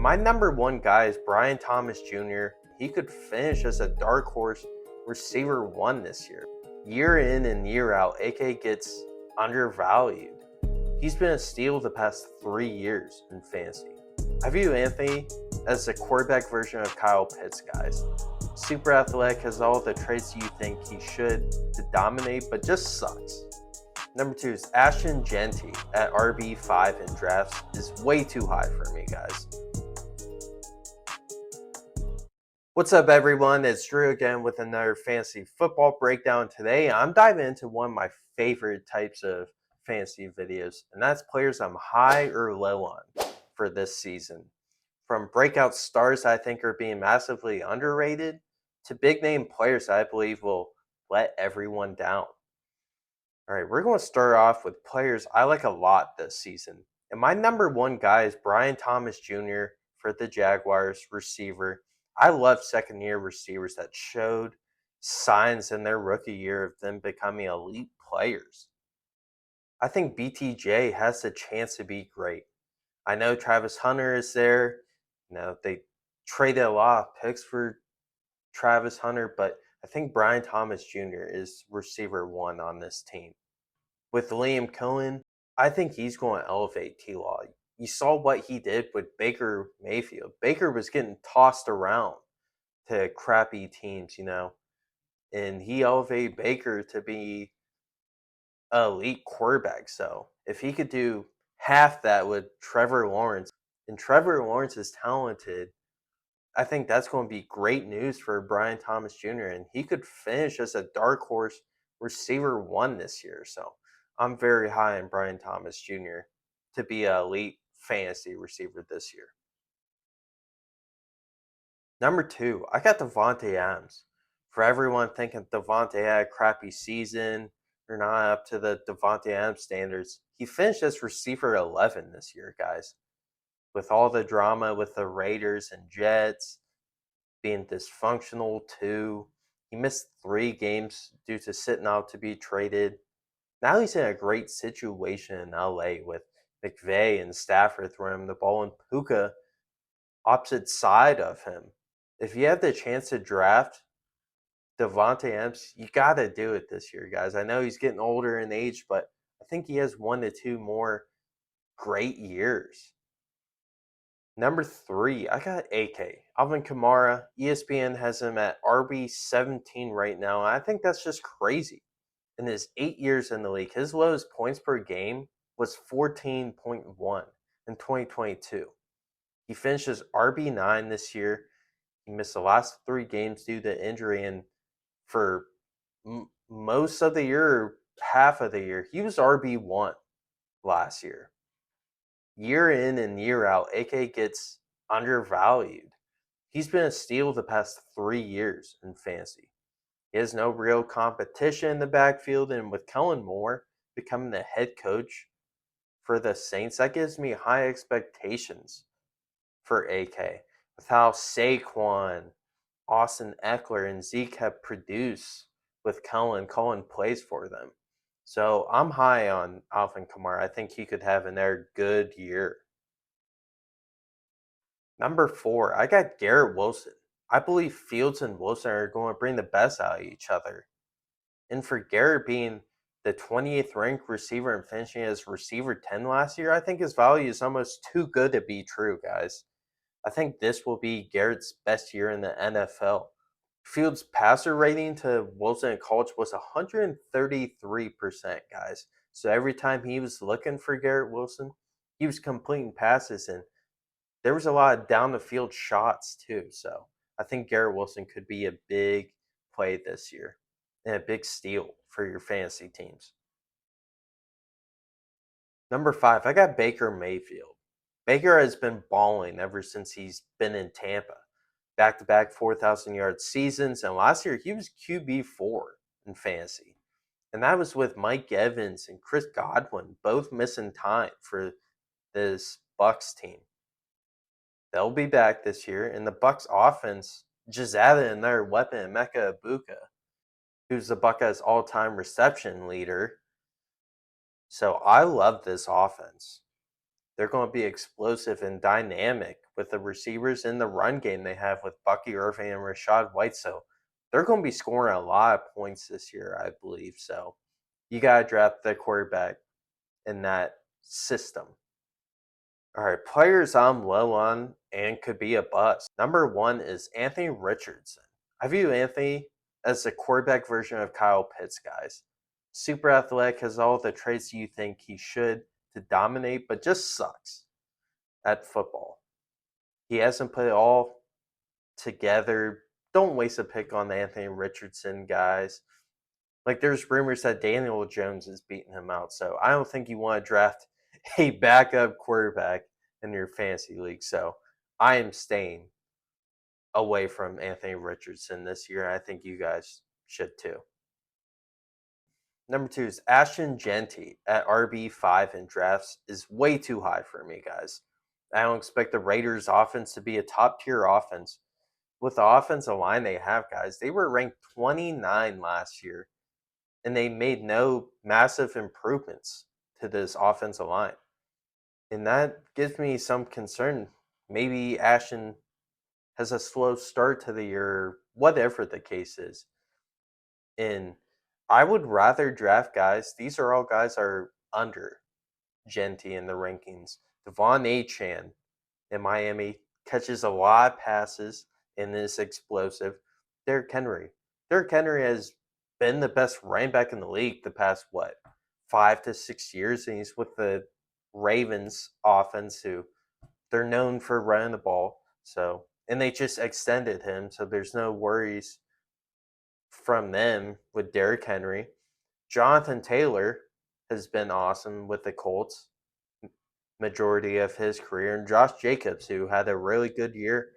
My number one guy is Brian Thomas Jr. He could finish as a dark horse receiver one this year. Year in and year out, AK gets undervalued. He's been a steal the past 3 years in fantasy. I view Anthony as the quarterback version of Kyle Pitts, guys. Super athletic, has all the traits you think he should to dominate, but just sucks. Number 2 is Ashton Genty at RB5 in drafts is way too high for me, guys. What's up, everyone? It's Drew again with another fantasy football breakdown. Today, I'm diving into one of my favorite types of fantasy videos, and that's players I'm high or low on for this season. From breakout stars I think are being massively underrated to big name players I believe will let everyone down. All right, we're going to start off with players I like a lot this season. And my number one guy is Brian Thomas Jr. for the Jaguars, receiver. I love second-year receivers that showed signs in their rookie year of them becoming elite players. I think BTJ has the chance to be great. I know Travis Hunter is there. They traded a lot of picks for Travis Hunter, but I think Brian Thomas Jr. is receiver one on this team. With Liam Cohen, I think he's going to elevate T-Law. You saw what he did with Baker Mayfield. Baker was getting tossed around to crappy teams, and he elevated Baker to be an elite quarterback. So if he could do half that with Trevor Lawrence, and Trevor Lawrence is talented, I think that's going to be great news for Brian Thomas Jr. And he could finish as a dark horse receiver one this year. So I'm very high on Brian Thomas Jr. to be an elite fantasy receiver this year. Number 2, I got Devonte Adams. For everyone thinking Devonte had a crappy season or not up to the Devonte Adams standards, he finished as receiver 11 this year, guys. With all the drama with the Raiders and Jets being dysfunctional too. He missed 3 games due to sitting out to be traded. Now he's in a great situation in LA with McVay and Stafford throwing him the ball and Puka opposite side of him. If you have the chance to draft Devonte Adams, you got to do it this year, guys. I know he's getting older in age, but I think he has 1 to 2 more great years. Number 3, I got AK. Alvin Kamara. ESPN has him at RB17 right now. I think that's just crazy. In his 8 years in the league, his lowest points per game was 14.1 in 2022. He finishes RB9 this year. He missed the last 3 games due to injury, and for most of the year, or half of the year, he was RB1 last year. Year in and year out, AK gets undervalued. He's been a steal the past 3 years in fantasy. He has no real competition in the backfield, and with Kellen Moore becoming the head coach for the Saints, that gives me high expectations for AK. With how Saquon, Austin Eckler, and Zeke have produced with Kellen plays for them. So I'm high on Alvin Kamara. I think he could have another good year. Number 4, I got Garrett Wilson. I believe Fields and Wilson are going to bring the best out of each other. And for Garrett being the 28th ranked receiver and finishing as receiver 10 last year, I think his value is almost too good to be true, guys. I think this will be Garrett's best year in the NFL. Fields' passer rating to Wilson in college was 133%, guys. So every time he was looking for Garrett Wilson, he was completing passes, and there was a lot of down-the-field shots too. So I think Garrett Wilson could be a big play this year and a big steal for your fantasy teams. Number 5, I got Baker Mayfield. Baker has been balling ever since he's been in Tampa. Back-to-back 4,000-yard seasons, and last year he was QB4 in fantasy. And that was with Mike Evans and Chris Godwin both missing time for this Bucs team. They'll be back this year, and the Bucs offense just added another weapon, Emeka Egbuka, who's the Buckeyes' all-time reception leader. So I love this offense. They're going to be explosive and dynamic with the receivers in the run game they have with Bucky Irving and Rachaad White. So they're going to be scoring a lot of points this year, I believe. So you got to draft the quarterback in that system. All right, players I'm low on and could be a bust. Number one is Anthony Richardson. I view Anthony as the quarterback version of Kyle Pitts, guys. Super athletic, has all the traits you think he should to dominate, but just sucks at football. He hasn't put it all together. Don't waste a pick on the Anthony Richardson, guys. Like, there's rumors that Daniel Jones is beating him out, so I don't think you want to draft a backup quarterback in your fantasy league. So I am staying away from Anthony Richardson this year. I think you guys should too. Number two is Ashton Genty at RB5 in drafts is way too high for me, guys. I don't expect the Raiders offense to be a top tier offense. With the offensive line they have, guys, they were ranked 29 last year, and they made no massive improvements to this offensive line. And that gives me some concern. Maybe Ashton has a slow start to the year, whatever the case is. And I would rather draft guys. These are all guys that are under Genty in the rankings. Devon Achane in Miami catches a lot of passes and is explosive. Derrick Henry. Derrick Henry has been the best running back in the league the past, 5 to 6 years. And he's with the Ravens offense, who they're known for running the ball. So, and they just extended him, so there's no worries from them with Derrick Henry. Jonathan Taylor has been awesome with the Colts majority of his career, and Josh Jacobs, who had a really good year,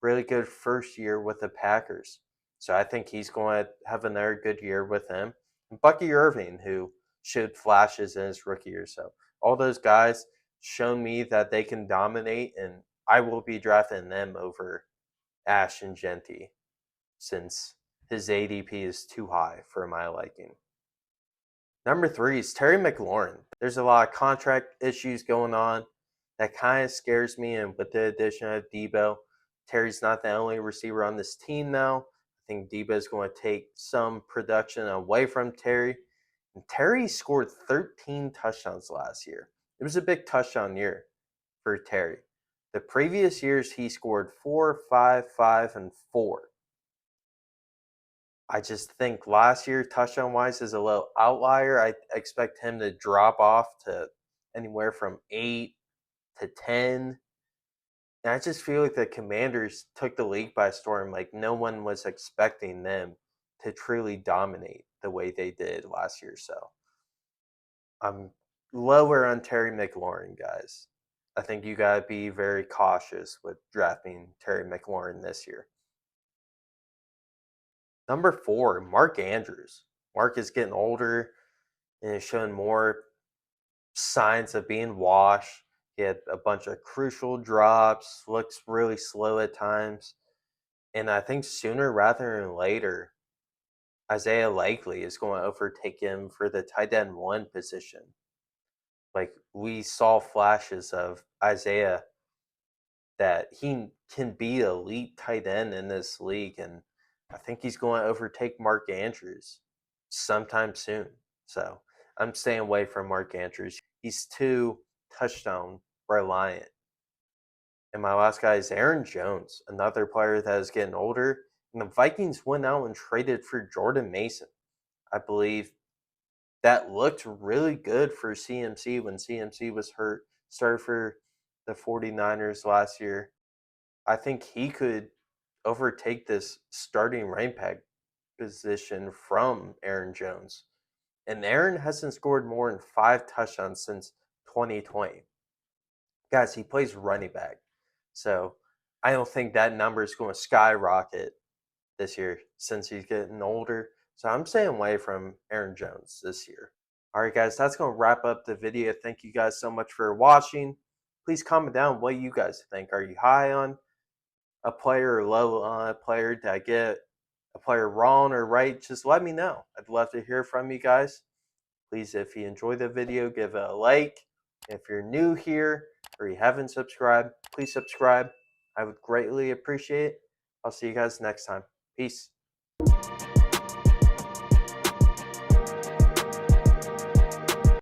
really good first year with the Packers. So I think he's going to have another good year with him. And Bucky Irving, who showed flashes in his rookie year. So all those guys show me that they can dominate, and I will be drafting them over Ashton Genty since his ADP is too high for my liking. Number three is Terry McLaurin. There's a lot of contract issues going on. That kind of scares me, and with the addition of Debo, Terry's not the only receiver on this team now. I think Debo is going to take some production away from Terry. And Terry scored 13 touchdowns last year. It was a big touchdown year for Terry. The previous years, he scored 4, 5, 5, and 4. I just think last year, touchdown-wise, is a little outlier. I expect him to drop off to anywhere from 8 to 10. And I just feel like the Commanders took the league by storm. Like, no one was expecting them to truly dominate the way they did last year. So I'm lower on Terry McLaurin, guys. I think you got to be very cautious with drafting Terry McLaurin this year. Number four, Mark Andrews. Mark is getting older and is showing more signs of being washed. He had a bunch of crucial drops, looks really slow at times. And I think sooner rather than later, Isaiah Likely is going to overtake him for the tight end 1 position. Like, we saw flashes of Isaiah that he can be elite tight end in this league, and I think he's going to overtake Mark Andrews sometime soon. So I'm staying away from Mark Andrews. He's too touchdown reliant. And my last guy is Aaron Jones, another player that is getting older. And the Vikings went out and traded for Jordan Mason. I believe that looked really good for CMC when CMC was hurt. Started for the 49ers last year. I think he could overtake this starting running back position from Aaron Jones. And Aaron hasn't scored more than 5 touchdowns since 2020. Guys, he plays running back. So I don't think that number is going to skyrocket this year since he's getting older. So I'm staying away from Aaron Jones this year. All right, guys, that's going to wrap up the video. Thank you guys so much for watching. Please comment down what you guys think. Are you high on a player or low on a player? Did I get a player wrong or right? Just let me know. I'd love to hear from you guys. Please, if you enjoyed the video, give it a like. If you're new here or you haven't subscribed, please subscribe. I would greatly appreciate it. I'll see you guys next time. Peace.